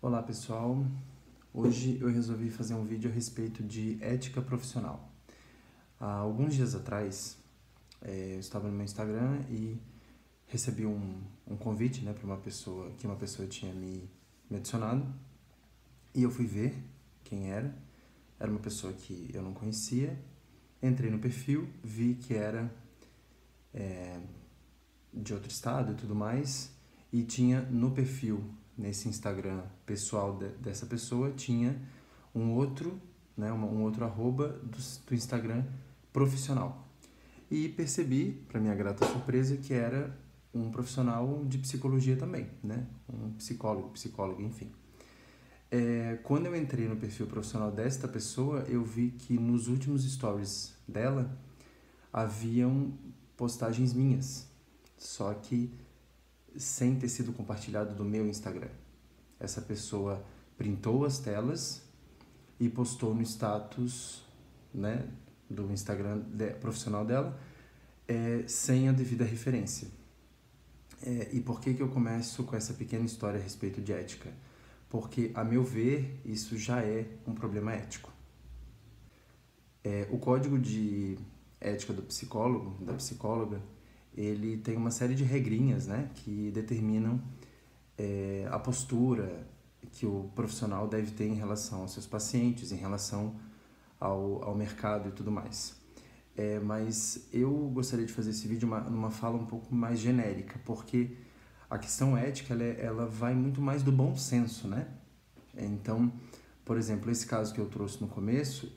Olá pessoal, hoje eu resolvi fazer um vídeo a respeito de ética profissional. Há alguns dias atrás, eu estava no meu Instagram e recebi um convite, para uma pessoa tinha me adicionado, e eu fui ver quem era. Era uma pessoa que eu não conhecia, entrei no perfil, vi que era de outro estado e tudo mais, e tinha no perfil, nesse Instagram pessoal dessa pessoa, tinha um outro arroba do Instagram profissional. E percebi, para minha grata surpresa, que era um profissional de psicologia também, um psicóloga, enfim. Quando eu entrei no perfil profissional desta pessoa, eu vi que nos últimos stories dela haviam postagens minhas, só que sem ter sido compartilhado do meu Instagram. Essa pessoa printou as telas e postou no status, do Instagram profissional dela, sem a devida referência. E por que eu começo com essa pequena história a respeito de ética? Porque, a meu ver, isso já é um problema ético. O código de ética do psicólogo, da psicóloga, ele tem uma série de regrinhas, que determinam a postura que o profissional deve ter em relação aos seus pacientes, em relação ao mercado e tudo mais. Mas eu gostaria de fazer esse vídeo numa fala um pouco mais genérica, porque a questão ética ela vai muito mais do bom senso, Então, por exemplo, esse caso que eu trouxe no começo,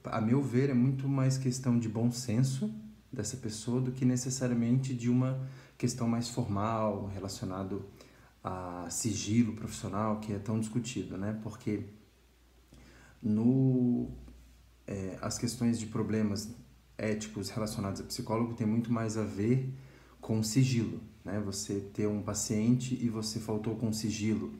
a meu ver, é muito mais questão de bom senso dessa pessoa do que necessariamente de uma questão mais formal, relacionado a sigilo profissional, que é tão discutido, Porque as questões de problemas éticos relacionados a psicólogo tem muito mais a ver com sigilo, Você ter um paciente e você faltou com sigilo,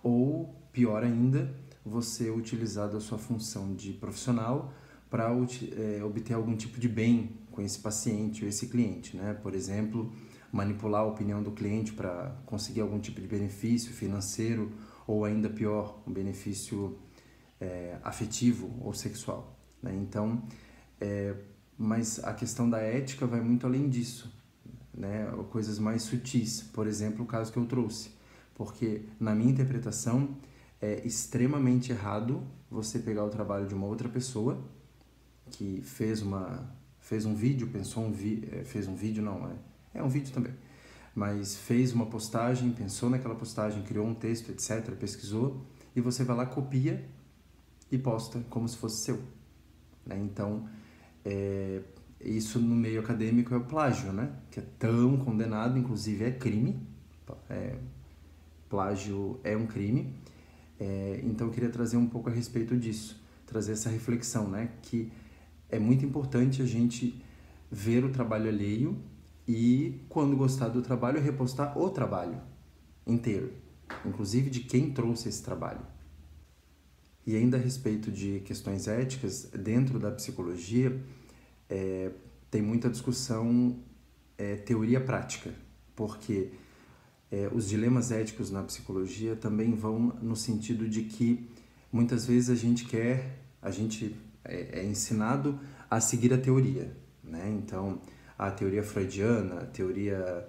ou pior ainda, você utilizar da sua função de profissional para obter algum tipo de bem com esse paciente ou esse cliente, Por exemplo, manipular a opinião do cliente para conseguir algum tipo de benefício financeiro, ou ainda pior, um benefício afetivo ou sexual, Então, mas a questão da ética vai muito além disso, Coisas mais sutis, por exemplo, o caso que eu trouxe, porque na minha interpretação é extremamente errado você pegar o trabalho de uma outra pessoa que fez um vídeo, fez um vídeo, não, é um vídeo também, mas fez uma postagem, pensou naquela postagem, criou um texto, etc., pesquisou, e você vai lá, copia e posta como se fosse seu, Então, isso no meio acadêmico é o plágio, Que é tão condenado, inclusive é crime, plágio é um crime. Então eu queria trazer um pouco a respeito disso, trazer essa reflexão, que é muito importante a gente ver o trabalho alheio e, quando gostar do trabalho, repostar o trabalho inteiro, inclusive de quem trouxe esse trabalho. E ainda a respeito de questões éticas, dentro da psicologia, tem muita discussão teoria-prática, porque os dilemas éticos na psicologia também vão no sentido de que muitas vezes a gente é ensinado a seguir a teoria, Então, a teoria freudiana, a teoria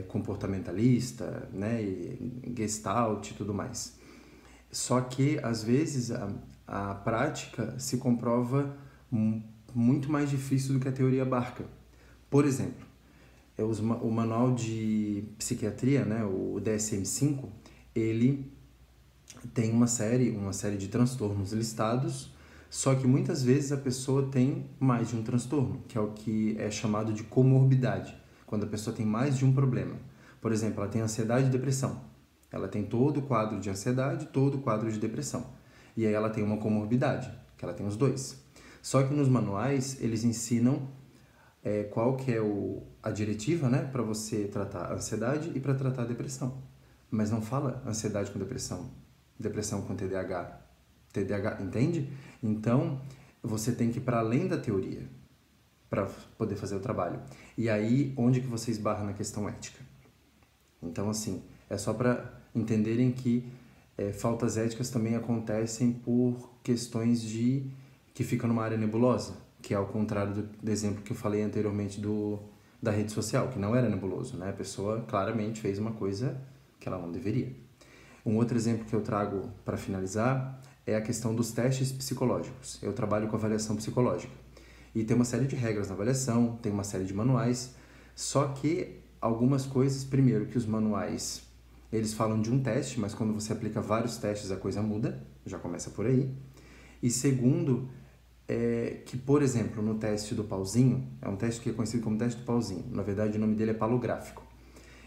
comportamentalista, e Gestalt e tudo mais. Só que, às vezes, a prática se comprova muito mais difícil do que a teoria abarca. Por exemplo, o manual de psiquiatria, o DSM-5, ele tem uma série de transtornos listados, só que muitas vezes a pessoa tem mais de um transtorno, que é o que é chamado de comorbidade, quando a pessoa tem mais de um problema. Por exemplo, ela tem ansiedade e depressão. Ela tem todo o quadro de ansiedade, todo o quadro de depressão. E aí ela tem uma comorbidade, que ela tem os dois. Só que nos manuais eles ensinam qual que é a diretiva, para você tratar a ansiedade e para tratar a depressão. Mas não fala ansiedade com depressão, depressão com TDAH, entende? Então, você tem que ir para além da teoria para poder fazer o trabalho. E aí, onde que você esbarra na questão ética? Então, assim, é só para entenderem que Faltas éticas também acontecem por questões que ficam numa área nebulosa, que é ao contrário do exemplo que eu falei anteriormente da rede social, que não era nebuloso, né? A pessoa claramente fez uma coisa que ela não deveria. Um outro exemplo que eu trago para finalizar é a questão dos testes psicológicos. Eu trabalho com avaliação psicológica e tem uma série de regras na avaliação, tem uma série de manuais, só que algumas coisas, primeiro que os manuais, eles falam de um teste, mas quando você aplica vários testes a coisa muda, já começa por aí. E segundo, que, por exemplo, no teste do pauzinho, é um teste que é conhecido como teste do pauzinho, na verdade o nome dele é palográfico.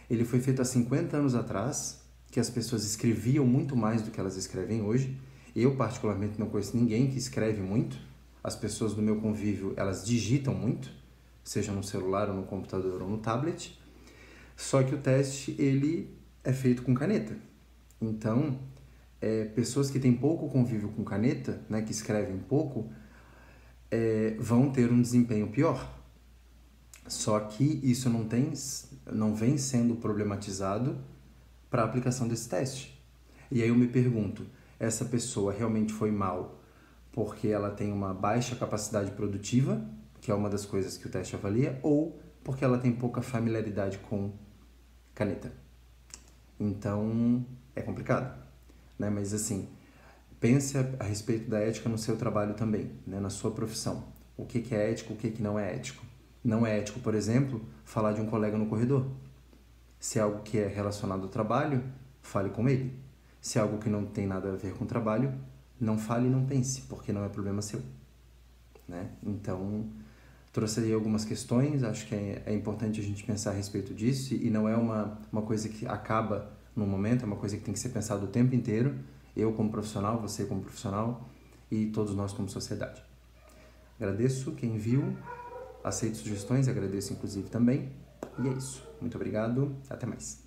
Ele foi feito há 50 anos atrás, que as pessoas escreviam muito mais do que elas escrevem hoje. Eu, particularmente, não conheço ninguém que escreve muito. As pessoas do meu convívio, elas digitam muito, seja no celular, ou no computador, ou no tablet. Só que o teste, ele é feito com caneta. Então, pessoas que têm pouco convívio com caneta, né, que escrevem pouco, vão ter um desempenho pior. Só que isso não vem sendo problematizado para a aplicação desse teste. E aí eu me pergunto, essa pessoa realmente foi mal porque ela tem uma baixa capacidade produtiva, que é uma das coisas que o teste avalia, ou porque ela tem pouca familiaridade com caneta? Então, é complicado, né? Mas assim, pense a respeito da ética no seu trabalho também, né? Na sua profissão. O que é ético, o que não é ético? Não é ético, por exemplo, falar de um colega no corredor. Se é algo que é relacionado ao trabalho, fale com ele. Se é algo que não tem nada a ver com o trabalho, não fale e não pense, porque não é problema seu, né? Então, trouxe aí algumas questões, acho que é importante a gente pensar a respeito disso, e não é uma coisa que acaba no momento, é uma coisa que tem que ser pensada o tempo inteiro, eu como profissional, você como profissional e todos nós como sociedade. Agradeço quem viu, aceito sugestões, agradeço inclusive também, e é isso. Muito obrigado, até mais.